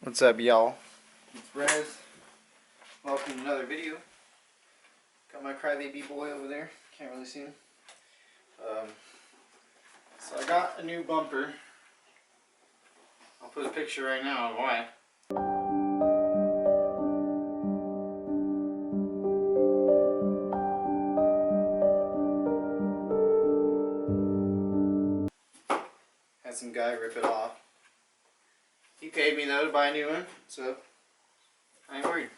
What's up, y'all? It's Rez. Welcome to another video. Got my crybaby boy over there. Can't really see him. So I got a new bumper. I'll put a picture right now of why. Had some guy rip it off. He paid me though to buy a new one, so I ain't worried.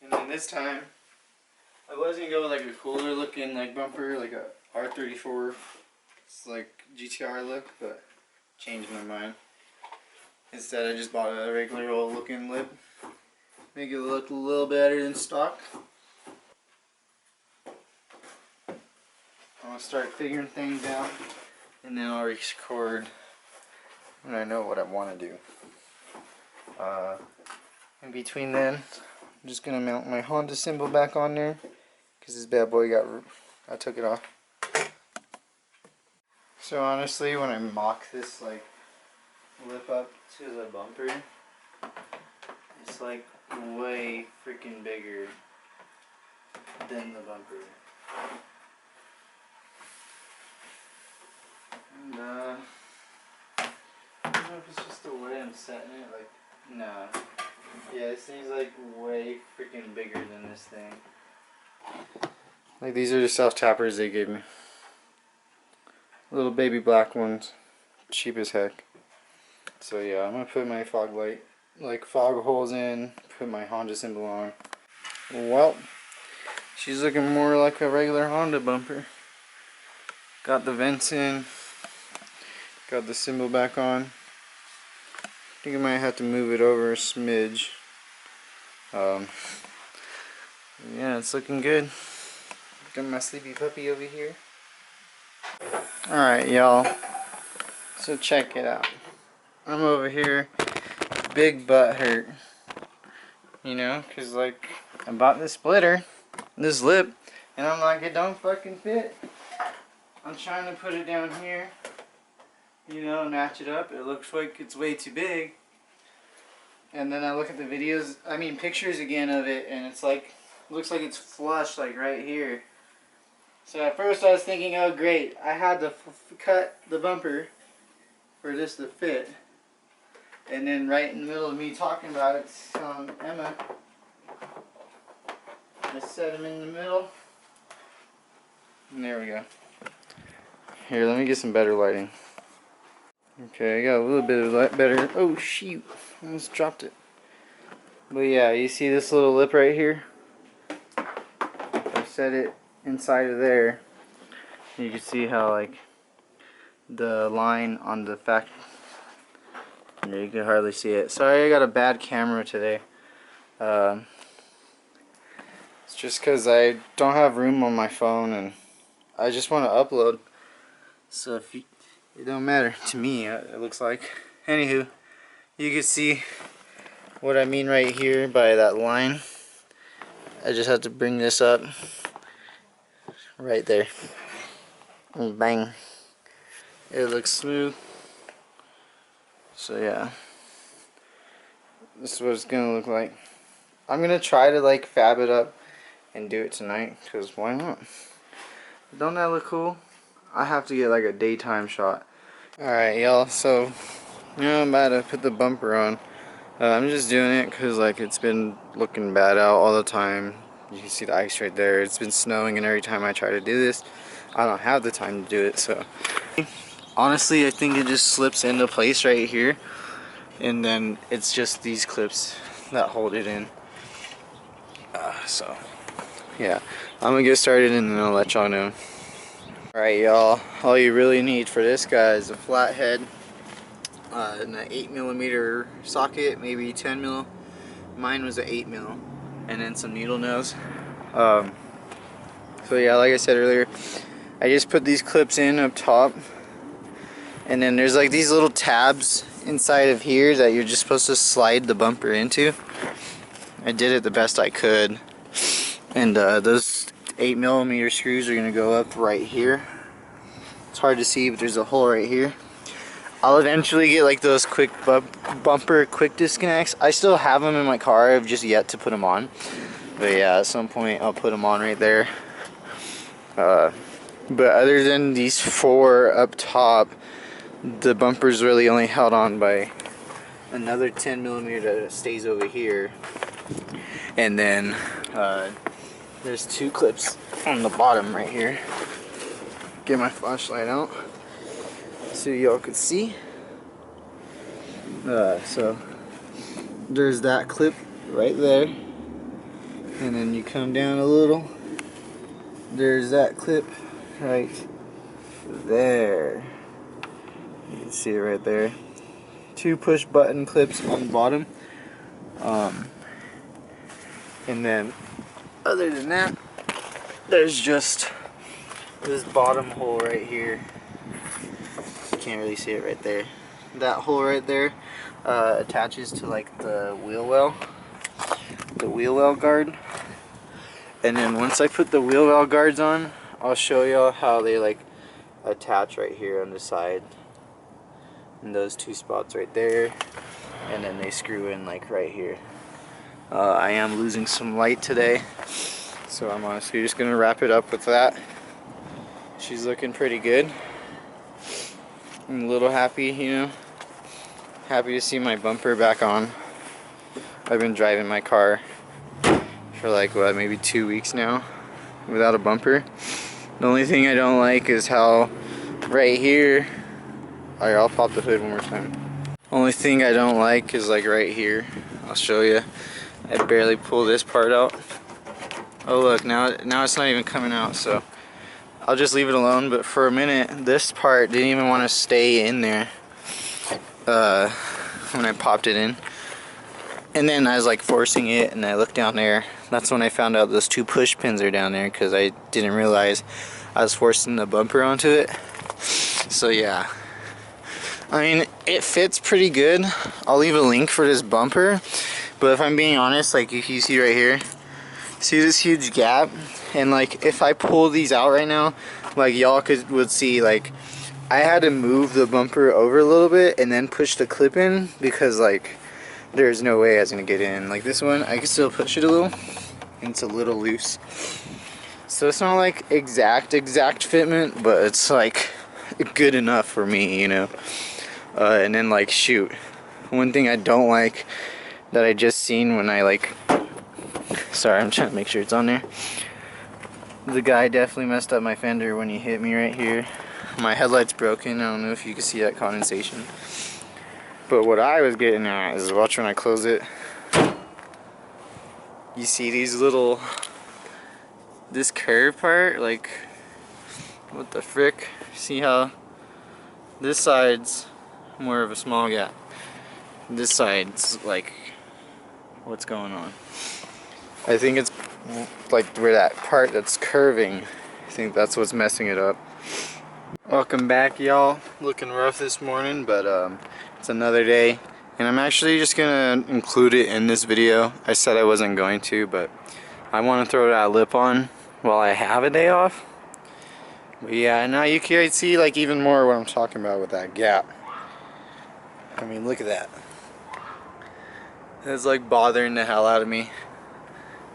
And then this time, I was gonna go with like a cooler looking like bumper, like a R34. It's like GTR look, but changed my mind. Instead, I just bought a regular old looking lip. Make it look a little better than stock. I'm gonna start figuring things out, and then I'll record when I know what I want to do. In between then, I'm just gonna mount my Honda symbol back on there because this bad boy I took it off. So honestly, when I mock this like lip up to the bumper, it's like way freaking bigger than the bumper. And I don't know if it's just the way I'm setting it, like, nah. Yeah, this thing's like way freaking bigger than this thing. Like, these are the self-tappers they gave me. Little baby black ones. Cheap as heck. So yeah, I'm gonna put my fog light, like fog holes in, put my Honda symbol on. Well, she's looking more like a regular Honda bumper. Got the vents in. Got the symbol back on. I think I might have to move it over a smidge. Yeah, it's looking good. Got my sleepy puppy over here. Alright, y'all. So check it out. I'm over here, big butt hurt. You know, because like, I bought this splitter, this lip, and I'm like, it don't fucking fit. I'm trying to put it down here. You know, match it up. It looks like it's way too big. And then I look at the videos, pictures again of it, and it's like, looks like it's flush, like right here. So at first I was thinking, oh great, I had to cut the bumper for this to fit. And then right in the middle of me talking about it, Emma, I set him in the middle. And there we go. Here, let me get some better lighting. Okay, I got a little bit of light better. Oh shoot, almost dropped it. But yeah, you see this little lip right here? I set it inside of there. You can see how like the line on the fact. You can hardly see it. Sorry, I got a bad camera today. It's just because I don't have room on my phone and I just want to upload. So if you, it don't matter to me, it looks like. Anywho, you can see what I mean right here by that line. I just have to bring this up right there. And bang. It looks smooth. So yeah. This is what it's gonna look like. I'm gonna try to like fab it up and do it tonight, because why not? Don't that look cool? I have to get like a daytime shot. Alright y'all, so you know, I'm about to put the bumper on. I'm just doing it because like it's been looking bad out all the time. You can see the ice right there. It's been snowing, and every time I try to do this, I don't have the time to do it. So honestly, I think it just slips into place right here, and then it's just these clips that hold it in. So yeah, I'm gonna get started and then I'll let y'all know. Alright y'all, all you really need for this guy is a flathead, an 8mm socket, maybe 10mm. Mine was an 8mm, and then some needle nose. So yeah, like I said earlier, I just put these clips in up top, and then there's like these little tabs inside of here that you're just supposed to slide the bumper into. I did it the best I could, and those 8mm screws are gonna go up right here. It's hard to see, but there's a hole right here. I'll eventually get like those quick bumper quick disconnects. I still have them in my car. I've just yet to put them on. But yeah, at some point I'll put them on right there. But other than these 4 up top, the bumper's really only held on by another 10mm that stays over here. And then there's 2 clips on the bottom right here. Get my flashlight out so y'all could see. So there's that clip right there, and then you come down a little, there's that clip right there. You can see it right there. 2 push button clips on the bottom, and then other than that, there's just this bottom hole right here. You can't really see it right there. That hole right there attaches to like the wheel well guard. And then once I put the wheel well guards on, I'll show y'all how they like attach right here on the side. And those 2 spots right there. And then they screw in like right here. I am losing some light today, so I'm honestly just gonna wrap it up with that. She's looking pretty good. I'm a little happy, you know. Happy to see my bumper back on. I've been driving my car for like, what, maybe 2 weeks now without a bumper. The only thing I don't like is how right here, alright, I'll pop the hood one more time. Only thing I don't like is like right here. I'll show you. I barely pull this part out. Oh look, now it's not even coming out, so I'll just leave it alone. But for a minute, this part didn't even want to stay in there when I popped it in. And then I was like forcing it, and I looked down there. That's when I found out those 2 push pins are down there, because I didn't realize I was forcing the bumper onto it. So yeah, I mean, it fits pretty good. I'll leave a link for this bumper, but if I'm being honest, like if you see right here, see this huge gap, and like if I pull these out right now, like y'all would see, like I had to move the bumper over a little bit and then push the clip in, because like there's no way I was gonna get in. Like this one, I can still push it a little, and it's a little loose. So it's not like exact fitment, but it's like good enough for me, you know. And then like shoot, one thing I don't like that I just seen when I like, sorry, I'm trying to make sure it's on there. The guy definitely messed up my fender when he hit me right here. My headlight's broken. I don't know if you can see that condensation. But what I was getting at is, watch when I close it. You see these little, this curve part, like, what the frick? See how this side's more of a small gap. This side's like, what's going on? I think it's like where that part that's curving, I think that's what's messing it up. Welcome back, y'all. Looking rough this morning, but it's another day, and I'm actually just gonna include it in this video. I said I wasn't going to, but I want to throw that lip on while I have a day off. But yeah, now you can see like even more what I'm talking about with that gap. I mean, look at that. It's like bothering the hell out of me.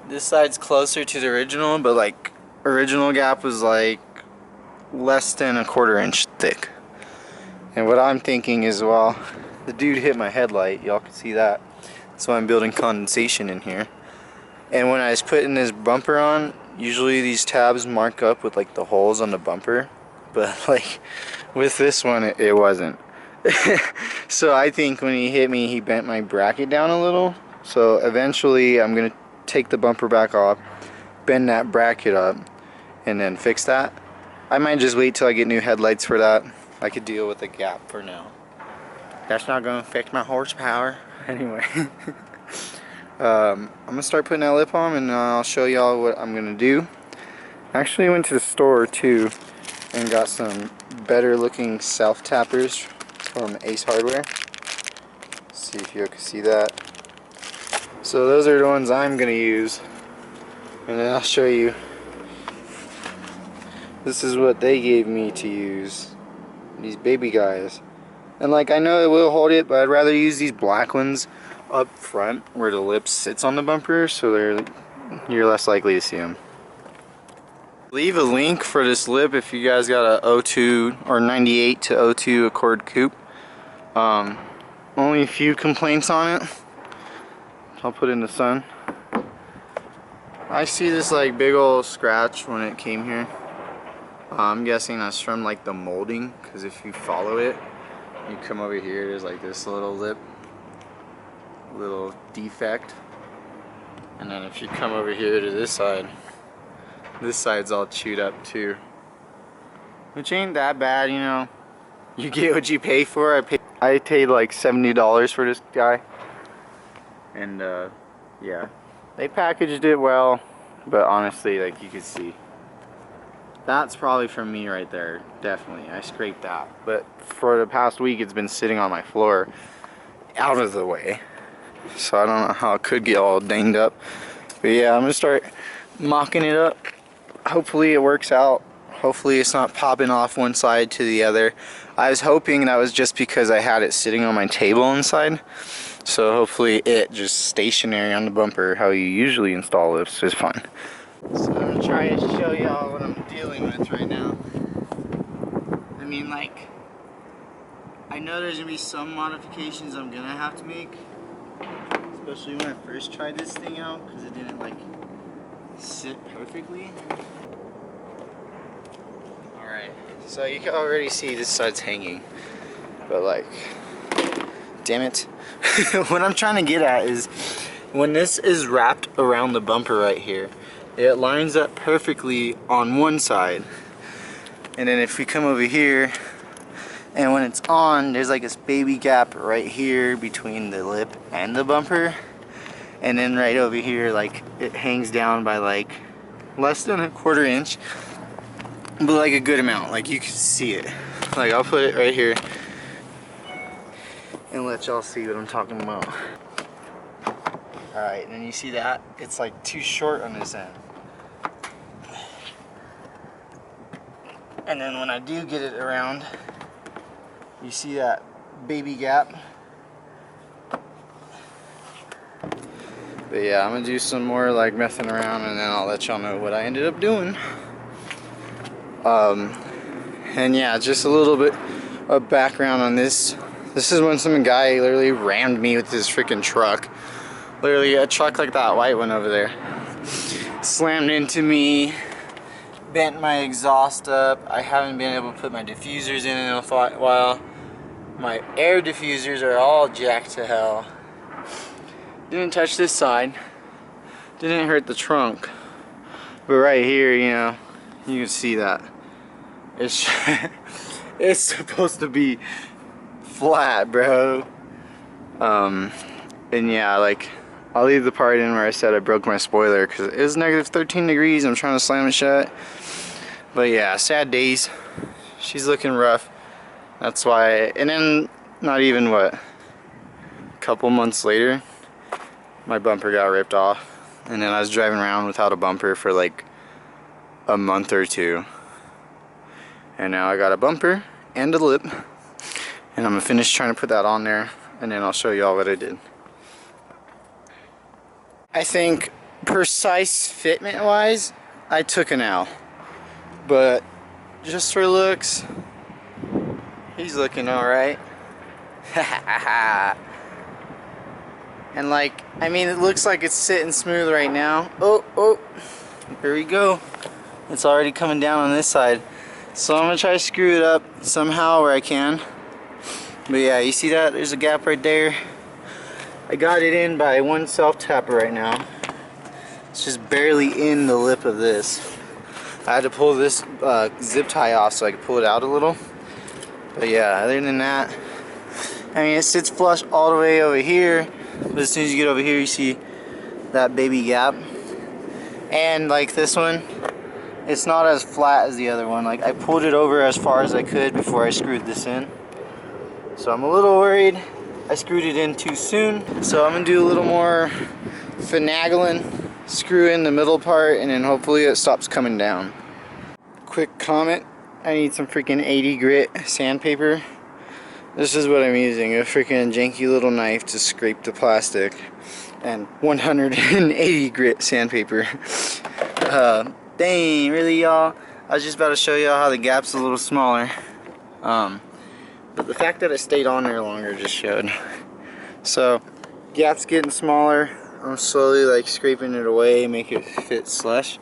This side's closer to the original, but like original gap was like less than a 1/4 inch thick. And what I'm thinking is, well, the dude hit my headlight, y'all can see that. So I'm building condensation in here. And when I was putting this bumper on, usually these tabs mark up with like the holes on the bumper, but like with this one it wasn't. So I think when he hit me, he bent my bracket down a little. So eventually I'm gonna take the bumper back off, bend that bracket up, and then fix that. I might just wait till I get new headlights for that. I could deal with the gap for now. That's not gonna affect my horsepower. Anyway. I'm gonna start putting that lip on, and I'll show y'all what I'm gonna do. Actually, I went to the store too and got some better looking self tappers from Ace Hardware. Let's see if you can see that. So those are the ones I'm gonna use, and then I'll show you. This is what they gave me to use. These baby guys. And like, I know it will hold it, but I'd rather use these black ones up front where the lip sits on the bumper, so you're less likely to see them. Leave a link for this lip if you guys got a 02 or 98 to 02 Accord Coupe. Only a few complaints on it. I'll put it in the sun. I see this like big old scratch when it came here. I'm guessing that's from like the molding, because if you follow it, you come over here, there's like this little defect. And then if you come over here to this side's all chewed up too. Which ain't that bad, you know. You get what you pay for. I paid like $70 for this guy. And yeah. They packaged it well, but honestly, like, you could see. That's probably from me right there, definitely. I scraped that. But for the past week, it's been sitting on my floor, out of the way. So I don't know how it could get all dinged up. But yeah, I'm gonna start mocking it up. Hopefully it works out. Hopefully it's not popping off one side to the other. I was hoping that was just because I had it sitting on my table inside. So hopefully it just stationary on the bumper, how you usually install lifts, is fine. So I'm gonna try to show y'all what I'm dealing with right now. I mean, like, I know there's gonna be some modifications I'm gonna have to make, especially when I first tried this thing out, because it didn't like sit perfectly. Alright, so you can already see this side's hanging, but like, damn it. What I'm trying to get at is, when this is wrapped around the bumper right here, it lines up perfectly on one side. And then if we come over here, and when it's on, there's like this baby gap right here between the lip and the bumper. And then right over here, like, it hangs down by like less than a quarter inch, but like a good amount, like you can see it. Like, I'll put it right here and let y'all see what I'm talking about. Alright, and then you see that? It's like too short on this end. And then when I do get it around, you see that baby gap? But yeah, I'm gonna do some more like messing around, and then I'll let y'all know what I ended up doing. And yeah, just a little bit of background on this. This is when some guy literally rammed me with his freaking truck. Literally a truck like that white one over there. Slammed into me, bent my exhaust up. I haven't been able to put my diffusers in a while. My air diffusers are all jacked to hell. Didn't touch this side. Didn't hurt the trunk. But right here, you know, you can see that. It's supposed to be flat, bro. And yeah, like, I'll leave the part in where I said I broke my spoiler, because it was negative 13 degrees. I'm trying to slam it shut. But yeah, sad days. She's looking rough. That's why. And then, not even what, a couple months later, my bumper got ripped off. And then I was driving around without a bumper for like a month or two. And now I got a bumper and a lip. And I'm gonna finish trying to put that on there, and then I'll show y'all what I did. I think precise fitment wise, I took an L. But just for looks, he's looking alright. And like, I mean, it looks like it's sitting smooth right now. Oh, here we go. It's already coming down on this side. So I'm gonna try to screw it up somehow where I can. But yeah, you see that? There's a gap right there. I got it in by one self-tapper right now. It's just barely in the lip of this. I had to pull this zip tie off so I could pull it out a little. But yeah, other than that, I mean, it sits flush all the way over here. But as soon as you get over here, you see that baby gap. And like this one, it's not as flat as the other one. Like, I pulled it over as far as I could before I screwed this in. So I'm a little worried I screwed it in too soon. So I'm gonna do a little more finagling, screw in the middle part, and then hopefully it stops coming down. Quick comment, I need some freaking 80 grit sandpaper. This is what I'm using, a freaking janky little knife to scrape the plastic, and 180 grit sandpaper. Dang, really y'all? I was just about to show y'all how the gap's a little smaller. But the fact that it stayed on there longer just showed. So, gap's getting smaller. I'm slowly like scraping it away, make it sit flush.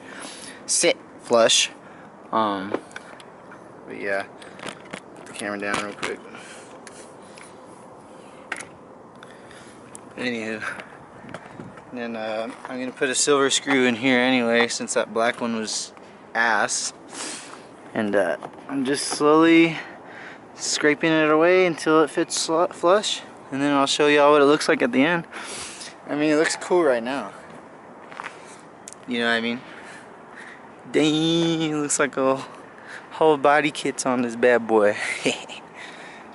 But yeah, put the camera down real quick. Anywho, then I'm gonna put a silver screw in here anyway, since that black one was ass. And I'm just slowly scraping it away until it fits flush, and then I'll show y'all what it looks like at the end. I mean, it looks cool right now. You know what I mean? Dang, it looks like a whole body kit's on this bad boy.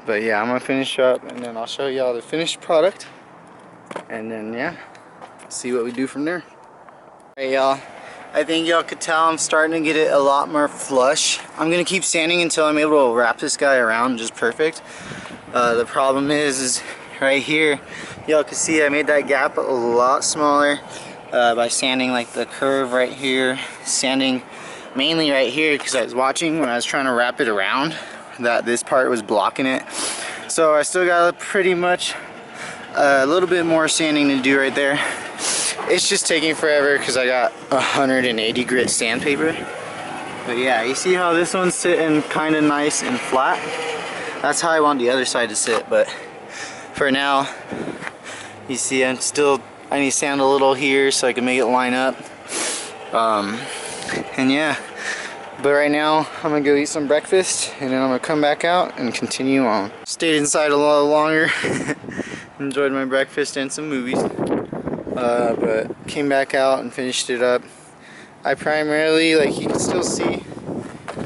But yeah, I'm gonna finish up and then I'll show y'all the finished product. And then yeah, see what we do from there. Alright y'all, I think y'all could tell I'm starting to get it a lot more flush. I'm gonna keep sanding until I'm able to wrap this guy around just perfect. The problem is right here, y'all can see I made that gap a lot smaller by sanding like the curve right here, sanding mainly right here because I was watching when I was trying to wrap it around that this part was blocking it. So I still got pretty much a little bit more sanding to do right there. It's just taking forever because I got 180 grit sandpaper. But yeah, you see how this one's sitting kind of nice and flat? That's how I want the other side to sit, but for now, you see I need to sand a little here so I can make it line up. And yeah, but right now I'm gonna go eat some breakfast and then I'm gonna come back out and continue on. Stayed inside a lot longer. Enjoyed my breakfast and some movies, but came back out and finished it up. I primarily, like you can still see,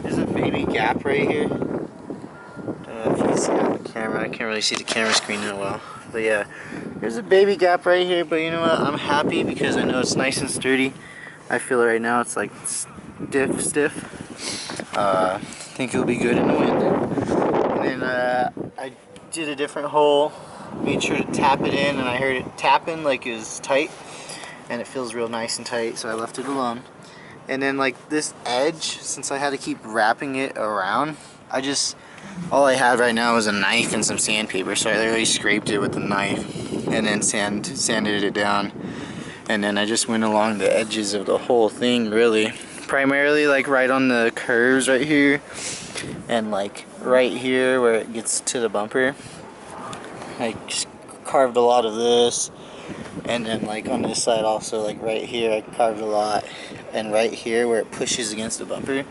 there's a baby gap right here. If you can see on the camera, I can't really see the camera screen that well. But yeah, there's a baby gap right here, but you know what, I'm happy because I know it's nice and sturdy. I feel it right now, it's like stiff. I think it'll be good in the wind. And then I did a different hole, made sure to tap it in, and I heard it tapping like it was tight, and it feels real nice and tight, so I left it alone. And then like this edge, since I had to keep wrapping it around, all I had right now was a knife and some sandpaper, so I literally scraped it with a knife and then sanded it down. And then I just went along the edges of the whole thing, really. Primarily like right on the curves right here, and like right here where it gets to the bumper. I just carved a lot of this, and then like on this side also, like right here I carved a lot, and right here where it pushes against the bumper,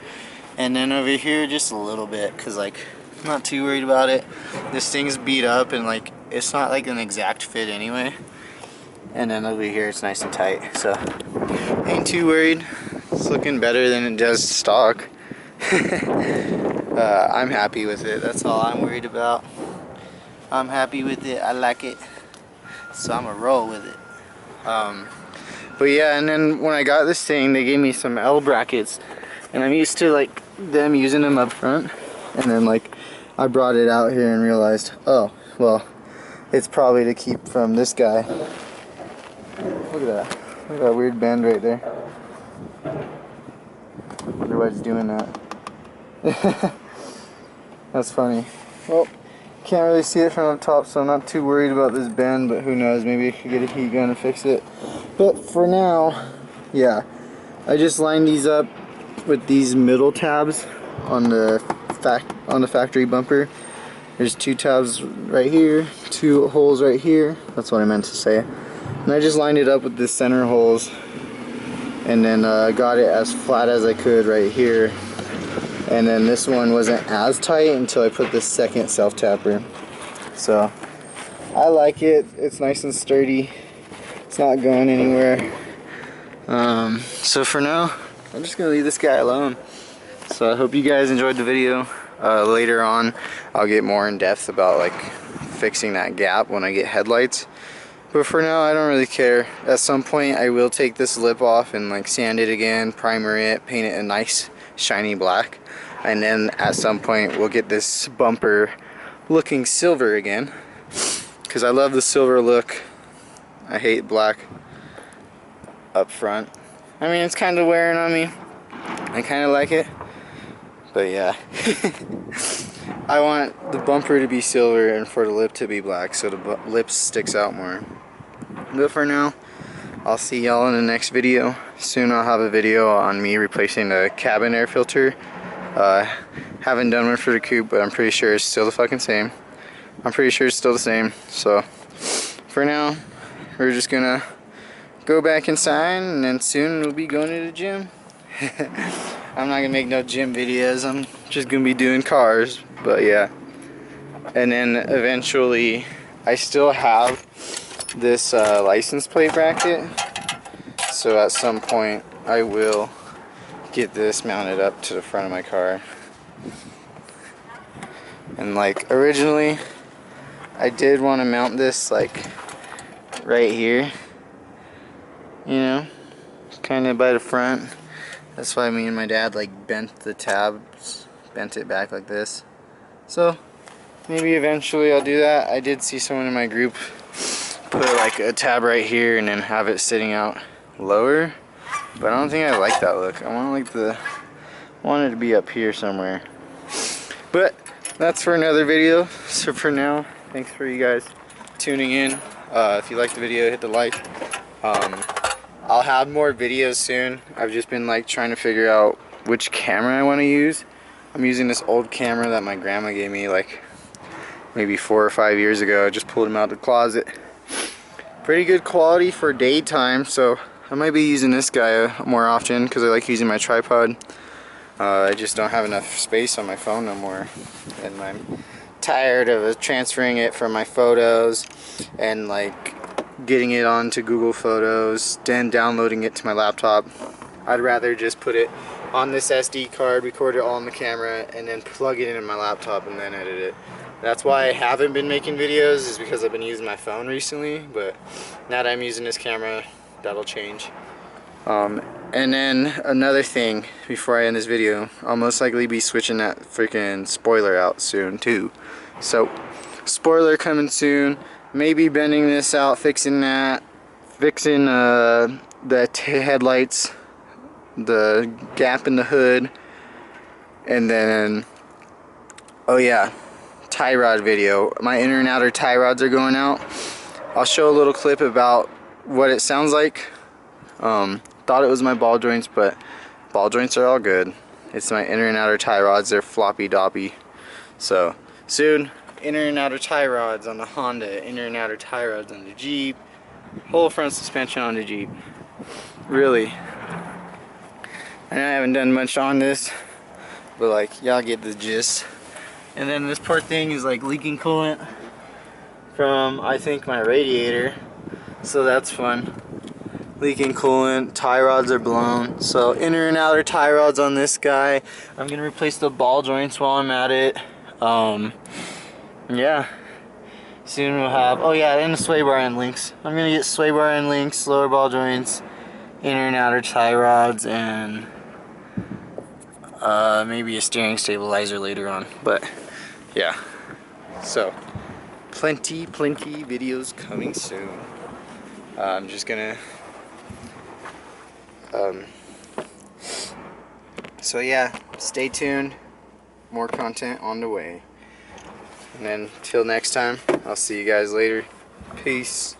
and then over here just a little bit, because like I'm not too worried about it. This thing's beat up and like it's not like an exact fit anyway, and then over here it's nice and tight, so ain't too worried. It's looking better than it does stock. I'm happy with it, that's all I'm worried about. I'm happy with it, I like it, so I'm gonna roll with it. But yeah, and then when I got this thing, they gave me some L brackets, and I'm used to like them using them up front, and then like I brought it out here and realized, oh well, it's probably to keep from this guy. Look at that weird bend right there. Wonder why it's doing that. That's funny. Well, can't really see it from up top, so I'm not too worried about this bend, but who knows, maybe I could get a heat gun to fix it. But for now, yeah, I just lined these up with these middle tabs on the factory bumper. There's 2 tabs right here, 2 holes right here, that's what I meant to say. And I just lined it up with the center holes, and then got it as flat as I could right here. And then this one wasn't as tight until I put this second self-tapper. So I like it, it's nice and sturdy, it's not going anywhere. So for now, I'm just gonna leave this guy alone. So I hope you guys enjoyed the video. Later on, I'll get more in depth about like fixing that gap when I get headlights. But for now, I don't really care. At some point, I will take this lip off and like sand it again, primer it, paint it a nice shiny black. And then at some point, we'll get this bumper looking silver again, because I love the silver look. I hate black up front. I mean, it's kind of wearing on me. I kind of like it, but yeah. I want the bumper to be silver and for the lip to be black, so the lip sticks out more. But for now, I'll see y'all in the next video. Soon I'll have a video on me replacing the cabin air filter. Haven't done one for the coupe, but I'm pretty sure it's still the fucking same. I'm pretty sure it's still the same. So for now, we're just gonna go back inside, and then soon we'll be going to the gym. I'm not gonna make no gym videos. I'm just gonna be doing cars, but yeah. And then eventually, I still have this license plate bracket, so at some point I will get this mounted up to the front of my car. And like originally I did want to mount this like right here, you know, kind of by the front. That's why me and my dad like bent the tabs, bent it back like this. So maybe eventually I'll do that. I did see someone in my group put like a tab right here and then have it sitting out lower, but I don't think I like that look. I want it to be up here somewhere. But that's for another video. So for now, thanks for you guys tuning in. If you liked the video, hit the like. I'll have more videos soon. I've just been like trying to figure out which camera I want to use. I'm using this old camera that my grandma gave me like maybe 4 or 5 years ago. I just pulled him out of the closet. Pretty good quality for daytime, so I might be using this guy more often because I like using my tripod. I just don't have enough space on my phone no more, and I'm tired of transferring it from my photos and like getting it onto Google Photos, then downloading it to my laptop. I'd rather just put it on this SD card, record it all on the camera, and then plug it into my laptop and then edit it. That's why I haven't been making videos, is because I've been using my phone recently, but now that I'm using this camera, that'll change. And then another thing before I end this video, I'll most likely be switching that freaking spoiler out soon too. So spoiler coming soon. Maybe bending this out, fixing that, fixing the headlights, the gap in the hood, and then oh yeah, tie rod video. My inner and outer tie rods are going out. I'll show a little clip about what it sounds like. Thought it was my ball joints, but ball joints are all good. It's my inner and outer tie rods. They're floppy doppy. So soon, inner and outer tie rods on the Honda, inner and outer tie rods on the Jeep, whole front suspension on the Jeep. Really, I know I haven't done much on this, but like y'all get the gist. And then this poor thing is like leaking coolant from, I think, my radiator, so that's fun. Leaking coolant, tie rods are blown. So inner and outer tie rods on this guy. I'm gonna replace the ball joints while I'm at it. Yeah, soon we'll have, oh yeah, and the sway bar end links. I'm gonna get sway bar end links, lower ball joints, inner and outer tie rods, and maybe a steering stabilizer later on. But yeah, so plenty videos coming soon. I'm just gonna so yeah, stay tuned, more content on the way. And then till next time, I'll see you guys later. Peace.